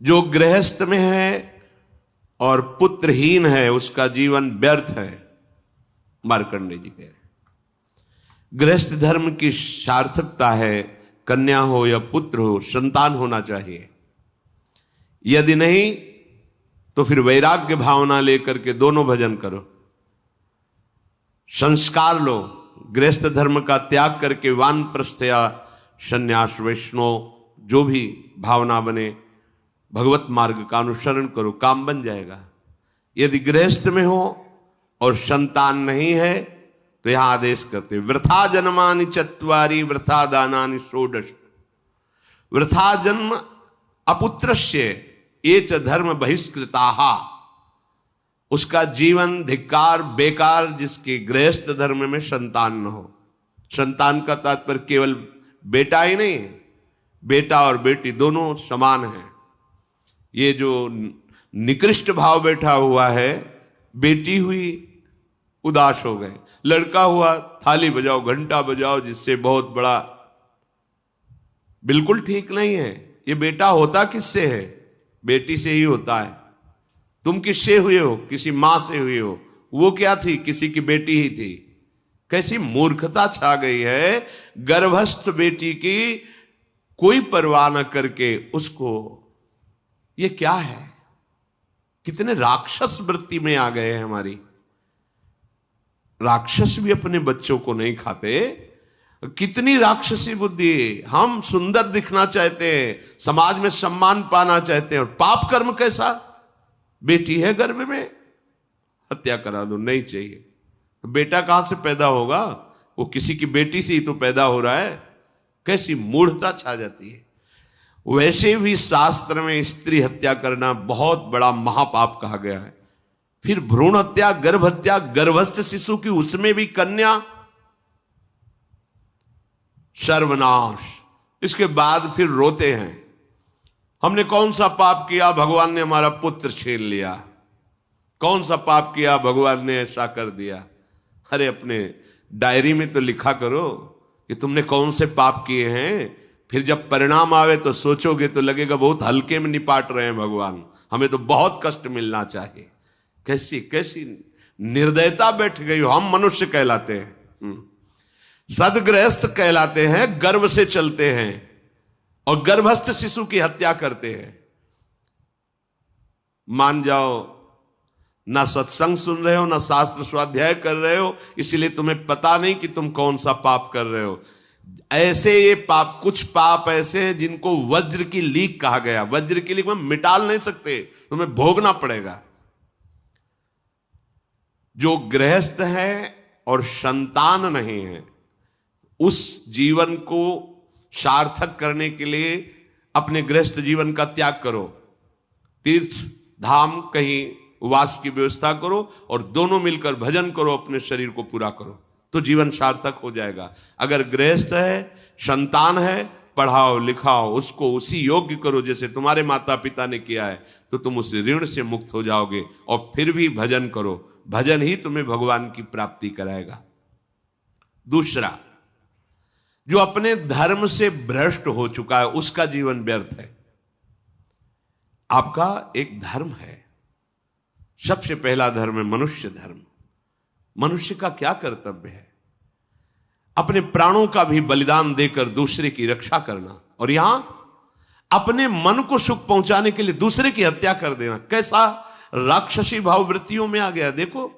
जो गृहस्थ में है और पुत्रहीन है उसका जीवन व्यर्थ है। मार्कंडेय जी कह रहे गृहस्थ धर्म की सार्थकता है कन्या हो या पुत्र हो, संतान होना चाहिए। यदि नहीं तो फिर वैराग्य भावना लेकर के दोनों भजन करो, संस्कार लो, गृहस्थ धर्म का त्याग करके वानप्रस्थ या संन्यास वैष्णव जो भी भावना बने भगवत मार्ग का अनुसरण करो, काम बन जाएगा। यदि गृहस्थ में हो और संतान नहीं है तो यहां आदेश करते वृथा जन्मानि चत्वारि वृथा दानानि षोडश। वृथा जन्म अपुत्रस्य ये च धर्म बहिष्कृताः, उसका जीवन धिक्कार बेकार जिसके गृहस्थ धर्म में संतान न हो। संतान का तात्पर्य केवल बेटा ही नहीं है, बेटा और बेटी दोनों समान हैं। ये जो निकृष्ट भाव बैठा हुआ है, बेटी हुई उदास हो गए, लड़का हुआ थाली बजाओ घंटा बजाओ, जिससे बहुत बड़ा, बिल्कुल ठीक नहीं है। ये बेटा होता किससे है? बेटी से ही होता है। तुम किससे हुए हो? किसी मां से हुए हो। वो क्या थी? किसी की बेटी ही थी। कैसी मूर्खता छा गई है, गर्भस्थ बेटी की कोई परवाह न करके उसको, ये क्या है? कितने राक्षस वृत्ति में आ गए हैं हमारी। राक्षस भी अपने बच्चों को नहीं खाते। कितनी राक्षसी बुद्धि। हम सुंदर दिखना चाहते हैं, समाज में सम्मान पाना चाहते हैं, और पाप कर्म कैसा? बेटी है गर्भ में, हत्या करा दो, नहीं चाहिए। बेटा कहां से पैदा होगा? वो किसी की बेटी से ही तो पैदा हो रहा है। कैसी मूढ़ता छा जाती है। वैसे भी शास्त्र में स्त्री हत्या करना बहुत बड़ा महापाप कहा गया है। फिर भ्रूण हत्या, गर्भ हत्या, गर्भस्थ शिशु की, उसमें भी कन्या, सर्वनाश। इसके बाद फिर रोते हैं हमने कौन सा पाप किया, भगवान ने हमारा पुत्र छीन लिया। कौन सा पाप किया, भगवान ने ऐसा कर दिया। अरे अपने डायरी में तो लिखा करो कि तुमने कौन से पाप किए हैं। फिर जब परिणाम आवे तो सोचोगे तो लगेगा बहुत हल्के में निपाट रहे हैं भगवान, हमें तो बहुत कष्ट मिलना चाहिए। कैसी कैसी निर्दयता बैठ गई हो। हम मनुष्य कहलाते हैं, सदगृहस्थ कहलाते हैं, गर्भ से चलते हैं और गर्भस्थ शिशु की हत्या करते हैं। मान जाओ, ना सत्संग सुन रहे हो, ना शास्त्र स्वाध्याय कर रहे हो, इसीलिए तुम्हें पता नहीं कि तुम कौन सा पाप कर रहे हो। ऐसे ये पाप, कुछ पाप ऐसे हैं जिनको वज्र की लीक कहा गया। वज्र की लीक में मिटाल नहीं सकते, तुम्हें भोगना पड़ेगा। जो गृहस्थ है और संतान नहीं है, उस जीवन को सार्थक करने के लिए अपने गृहस्थ जीवन का त्याग करो। तीर्थ धाम कहीं वास की व्यवस्था करो और दोनों मिलकर भजन करो, अपने शरीर को पूरा करो, तो जीवन सार्थक हो जाएगा। अगर गृहस्थ है, संतान है, पढ़ाओ लिखाओ, उसको उसी योग्य करो जैसे तुम्हारे माता पिता ने किया है, तो तुम उस ऋण से मुक्त हो जाओगे। और फिर भी भजन करो, भजन ही तुम्हें भगवान की प्राप्ति कराएगा। दूसरा, जो अपने धर्म से भ्रष्ट हो चुका है उसका जीवन व्यर्थ है। आपका एक धर्म है, सबसे पहला धर्म है मनुष्य धर्म। मनुष्य का क्या कर्तव्य है? अपने प्राणों का भी बलिदान देकर दूसरे की रक्षा करना, और यहां अपने मन को सुख पहुंचाने के लिए दूसरे की हत्या कर देना। कैसा राक्षसी भाव वृत्तियों में आ गया। देखो,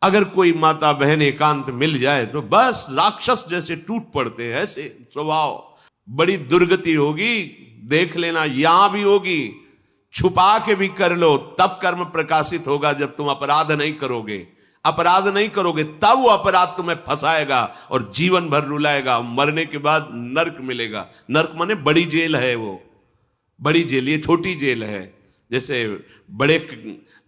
अगर कोई माता बहन एकांत मिल जाए तो बस राक्षस जैसे टूट पड़ते हैं। ऐसे स्वभाव, बड़ी दुर्गति होगी, देख लेना, यहां भी होगी। छुपा के भी कर लो तब कर्म प्रकाशित होगा। जब तुम अपराध नहीं करोगे, अपराध नहीं करोगे, तब वो अपराध तुम्हें फंसाएगा और जीवन भर रुलाएगा। मरने के बाद नर्क मिलेगा। नर्क माने बड़ी जेल है, वो बड़ी जेल, ये छोटी जेल है। जैसे बड़े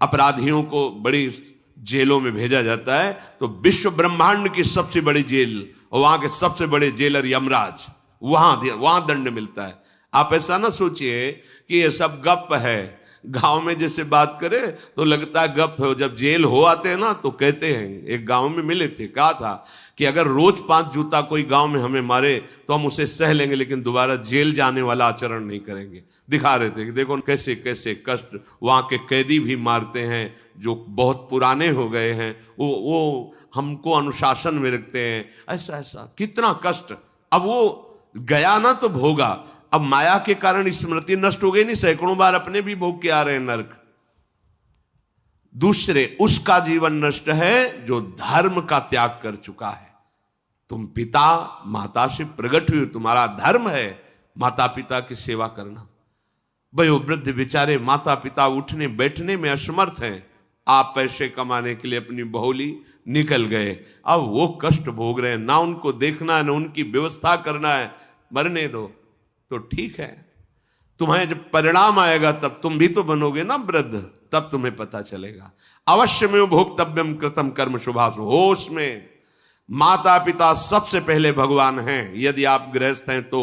अपराधियों को बड़ी जेलों में भेजा जाता है, तो विश्व ब्रह्मांड की सबसे बड़ी जेल और वहां के सबसे बड़े जेलर यमराज, वहां दंड मिलता है। आप ऐसा ना सोचिए कि ये सब गप है। गांव में जैसे बात करे तो लगता है गप है, जब जेल हो आते हैं ना तो कहते हैं। एक गांव में मिले थे, कहा था कि अगर रोज 5 जूता कोई गांव में हमें मारे तो हम उसे सह लेंगे, लेकिन दोबारा जेल जाने वाला आचरण नहीं करेंगे। दिखा रहे थे कि देखो कैसे कैसे कष्ट वहां के कैदी भी मारते हैं जो बहुत पुराने हो गए हैं, वो हमको अनुशासन में रखते हैं, ऐसा ऐसा कितना कष्ट। अब वो गया ना तो भोगा, अब माया के कारण स्मृति नष्ट हो गई नहीं, सैकड़ों बार अपने भी भोग के आ रहे हैं नरक। दूसरे उसका जीवन नष्ट है जो धर्म का त्याग कर चुका है। तुम पिता माता से प्रकट हुए, तुम्हारा धर्म है माता पिता की सेवा करना। वयोवृद्ध बेचारे माता पिता उठने बैठने में असमर्थ हैं, आप पैसे कमाने के लिए अपनी बहुली निकल गए, अब वो कष्ट भोग रहे हैं, ना उनको देखना है ना उनकी व्यवस्था करना है, मरने दो तो ठीक है। तुम्हें जब परिणाम आएगा तब तुम भी तो बनोगे ना वृद्ध, तब तुम्हें पता चलेगा। अवश्य में भोक्तव्यम कृतम कर्म शुभाशु। होश में माता पिता सबसे पहले भगवान हैं यदि आप गृहस्थ हैं तो।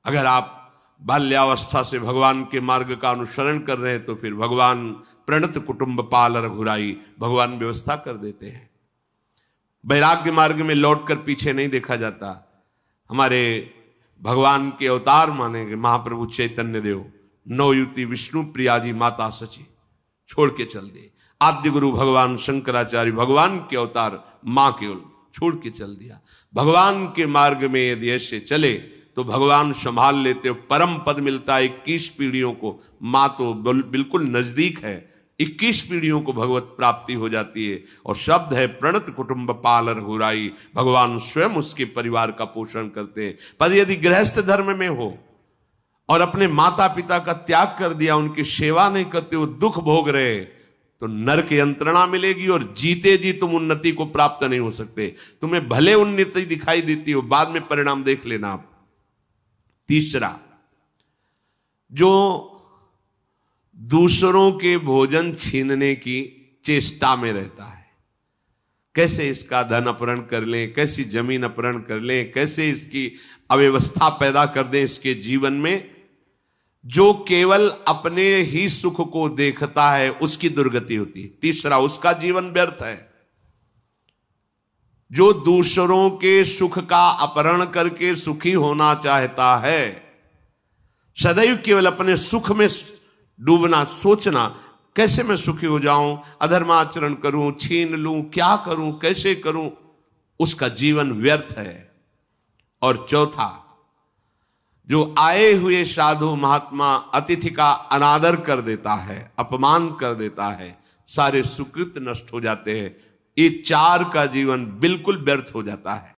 अगर आप बाल्यावस्था से भगवान के मार्ग का अनुसरण कर रहे हैं तो फिर भगवान प्रणत कुटुंब पाल रघुराई, भगवान व्यवस्था कर देते हैं। वैराग्य मार्ग में लौटकर पीछे नहीं देखा जाता। हमारे भगवान के अवतार मानेंगे महाप्रभु चैतन्य देव, नवयुति विष्णु प्रिया जी माता सची छोड़ के चल दिए। आद्य गुरु भगवान शंकराचार्य भगवान के अवतार मां केवल छोड़ के चल दिया। भगवान के मार्ग में यदि ऐसे चले तो भगवान संभाल लेते हो, परम पद मिलता है 21 पीढ़ियों को। मां तो बिल्कुल नजदीक है, 21 पीढ़ियों को भगवत प्राप्ति हो जाती है। और शब्द है प्रणत कुटुंब पाल रघुराई, भगवान स्वयं उसके परिवार का पोषण करते हैं। पर यदि गृहस्थ धर्म में हो और अपने माता पिता का त्याग कर दिया, उनकी सेवा नहीं करते हो, दुख भोग रहे, तो नरक यंत्रणा मिलेगी और जीते जी तुम उन्नति को प्राप्त नहीं हो सकते। तुम्हें भले उन्नति दिखाई देती हो, बाद में परिणाम देख लेना आप। तीसरा, जो दूसरों के भोजन छीनने की चेष्टा में रहता है, कैसे इसका धन अपहरण कर लें, कैसी जमीन अपहरण कर लें, कैसे इसकी अव्यवस्था पैदा कर दें इसके जीवन में, जो केवल अपने ही सुख को देखता है उसकी दुर्गति होती है। तीसरा, उसका जीवन व्यर्थ है। जो दूसरों के सुख का अपहरण करके सुखी होना चाहता है, सदैव केवल अपने सुख में डूबना, सोचना कैसे मैं सुखी हो जाऊं, अधर्माचरण करूं, छीन लूं, क्या करूं, कैसे करूं, उसका जीवन व्यर्थ है। और चौथा, जो आए हुए साधु महात्मा अतिथि का अनादर कर देता है, अपमान कर देता है, सारे सुकृत नष्ट हो जाते हैं। ये 4 का जीवन बिल्कुल व्यर्थ हो जाता है।